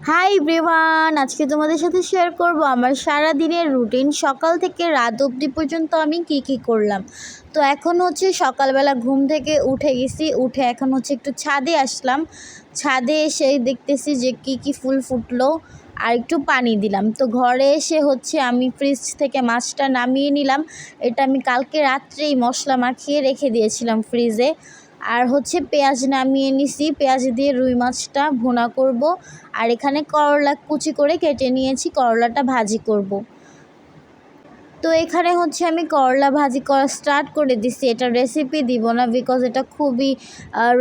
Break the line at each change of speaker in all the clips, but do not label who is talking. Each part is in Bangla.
হাই এভরিওয়ান, আজকে তোমাদের সাথে শেয়ার করব আমার সারা দিনের রুটিন। সকাল থেকে রাত অবধি পর্যন্ত আমি কি করলাম। তো এখন হচ্ছে সকালবেলা ঘুম থেকে উঠে গেছি, উঠে এখন হচ্ছে একটু ছাদে আসলাম। ছাদে এসে দেখতেছি যে কি ফুল ফুটলো আর একটু পানি দিলাম। তো ঘরে এসে হচ্ছে আমি ফ্রিজ থেকে মাছটা নামিয়ে নিলাম। এটা আমি কালকে রাত্রেই মশলা মাখিয়ে রেখে দিয়েছিলাম ফ্রিজে। আর হচ্ছে পেঁয়াজ নামিয়ে নিছি, পেঁয়াজ দিয়ে রুই মাছটা ভুনা করব। আর এখানে করলা কুচি করে কেটে নিয়েছি, করলাটা ভাজি করব। তো এখানে হচ্ছে আমি করলা ভাজি করা স্টার্ট করে দিছি। এটা রেসিপি দিব না, বিকজ এটা খুবই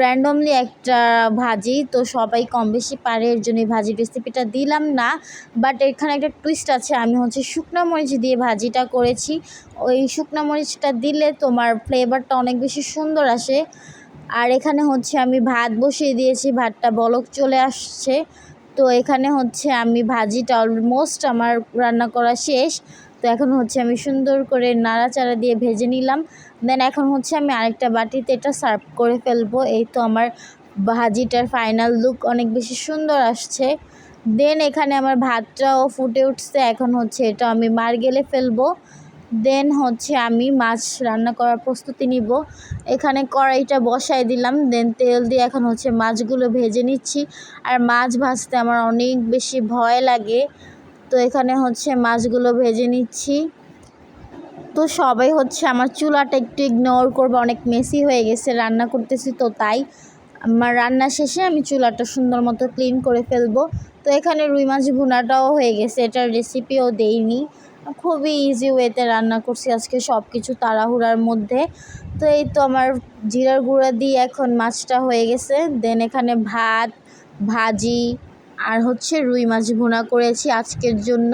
র্যান্ডমলি একটা ভাজি, তো সবাই কম বেশি পারে, এর জন্য ভাজির রেসিপিটা দিলাম না। বাট এখানে একটা টুইস্ট আছে, আমি হচ্ছে শুকনো মরিচ দিয়ে ভাজিটা করেছি। ওই শুকনো মরিচটা দিলে তোমার ফ্লেভারটা অনেক বেশি সুন্দর আসে। আর এখানে হচ্ছে আমি ভাত বসিয়ে দিয়েছি, ভাতটা বলক চলে আসছে। তো এখানে হচ্ছে আমি ভাজিটা অলমোস্ট আমার রান্না করা শেষ। তো এখন হচ্ছে আমি সুন্দর করে নাড়াচাড়া দিয়ে ভেজে নিলাম। দেন এখন হচ্ছে আমি আরেকটা বাটিতে এটা সার্ভ করে ফেলবো। এই তো আমার ভাজিটার ফাইনাল লুক অনেক বেশি সুন্দর আসছে। দেন এখানে আমার ভাতটাও ফুটে উঠছে, এখন হচ্ছে এটা আমি মারগেলে ফেলবো। দেন হচ্ছে আমি মাছ রান্না করার প্রস্তুতি নিব। এখানে কড়াইটা বসাই দিলাম, দেন তেল দিয়ে এখন হচ্ছে মাছগুলো ভেজে নিচ্ছি। আর মাছ ভাজতে আমার অনেক বেশি ভয় লাগে, তো এখানে হচ্ছে মাছগুলো ভেজে নিচ্ছি। তো সবাই হচ্ছে আমার চুলাটা একটু ইগনোর করবে, অনেক মেসি হয়ে গেছে, রান্না করতেছি তো তাই। আমার রান্না শেষে আমি চুলাটা সুন্দর মতো ক্লিন করে ফেলবো। তো এখানে রুই মাছ ভুনাটাও হয়ে গেছে, এটার রেসিপিও দেইনি, খুবই ইজি ওয়েতে রান্না করছি আজকে, সব কিছু তাড়াহুড়ার মধ্যে। তো এই তো আমার জিরার গুঁড়া দিয়ে এখন মাছটা হয়ে গেছে। দেন এখানে ভাত, ভাজি আর হচ্ছে রুই মাছ ভুনা করেছি আজকের জন্য।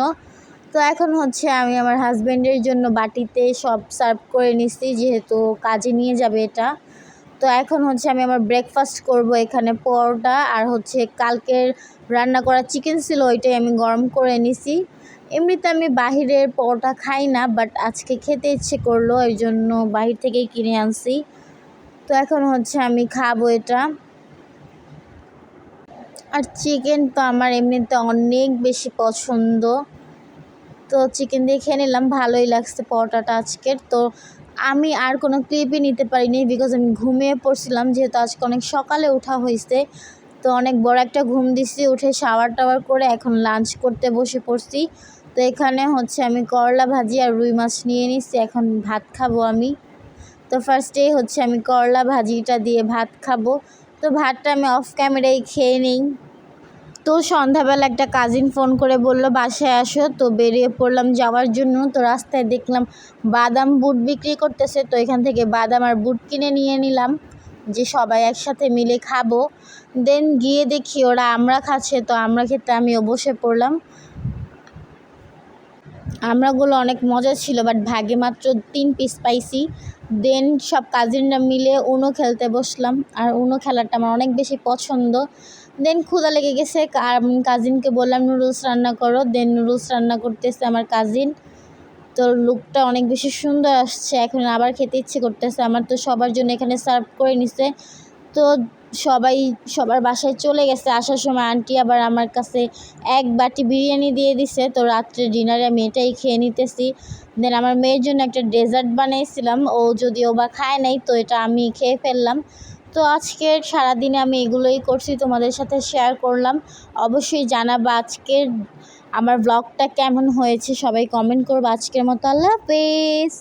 তো এখন হচ্ছে আমি আমার হাজব্যান্ডের জন্য বাটিতে সব সার্ভ করে নিচ্ছি, যেহেতু কাজে নিয়ে যাবে এটা। তো এখন হচ্ছে আমি আমার ব্রেকফাস্ট করব। এখানে পরোটা আর হচ্ছে কালকের রান্না করা চিকেন ছিল, ওইটাই আমি গরম করে নিছি। এমনিতে আমি বাহিরের পরোটা খাই না, বাট আজকে খেতে ইচ্ছে করলো, এই জন্য বাহির থেকেই কিনে আনছি। তো এখন হচ্ছে আমি খাবো এটা। আর চিকেন তো আমার এমনিতে অনেক বেশি পছন্দ, তো চিকেন দিয়ে খেয়ে নিলাম, ভালোই লাগছে পরোটাটা আজকের। তো আমি আর কোনো ক্লিপই নিতে পারিনি, বিকজ আমি ঘুমিয়ে পড়ছিলাম, যেহেতু আজকে অনেক সকালে ওঠা হয়েছে। তো অনেক বড় একটা ঘুম দিছি, উঠে শাওয়ার টাওয়ার করে এখন লাঞ্চ করতে বসে পড়ছি। তো এখানে হচ্ছে আমি করলা ভাজি আর রুই মাছ নিয়ে নিচ্ছি, এখন ভাত খাবো আমি। তো ফার্স্টেই হচ্ছে আমি করলা ভাজিটা দিয়ে ভাত খাবো। তো ভাতটা আমি অফ ক্যামেরায় খেয়ে নিই। তো সন্ধ্যাবেলা একটা কাজিন ফোন করে বলল বাসায় আসো, তো বেরিয়ে পড়লাম যাওয়ার জন্য। তো রাস্তায় দেখলাম বাদাম বুট বিক্রি করতেছে, তো এখান থেকে বাদাম আর বুট কিনে নিয়ে নিলাম, যে সবাই একসাথে মিলে খাবো। দেন গিয়ে দেখি ওরা আমরা খাচ্ছে, তো আমরা খেতে আমিও বসে পড়লাম। আমরাগুলো অনেক মজা ছিল, বাট ভাগে মাত্র 3 পিস পাইছি। দেন সব কাজিনরা মিলে উনো খেলতে বসলাম, আর উনো খেলাটা আমার অনেক বেশি পছন্দ। দেন ক্ষুধা লেগে গেছে, কাজিনকে বললাম নুডলস রান্না করো। দেন নুডলস রান্না করতেছে আমার কাজিন। তো লুকটা অনেক বেশি সুন্দর আসছে, এখন আবার খেতে ইচ্ছে করতেছে আমার। তো সবার জন্য এখানে সার্ভ করে নিছে। তো সবাই সবার বাসায় চলে গেছে, আসার সময় আন্টি আবার আমার কাছে এক বাটি বিরিয়ানি দিয়ে দিছে। তো রাত্রে ডিনারে আমি এটাই খেয়ে নিতেছি। দেন আমার মেয়ের জন্য একটা ডেজার্ট বানিয়েছিলাম, ও যদিও বা খায় নাই, তো এটা আমি খেয়ে ফেললাম। তো আজকের সারাদিনে আমি এগুলোই করছি, তোমাদের সাথে শেয়ার করলাম। অবশ্যই জানাবা আজকের আমার ব্লগটা কেমন হয়েছে, সবাই কমেন্ট করবো। আজকের মতো আল্লাহ হাফেজ।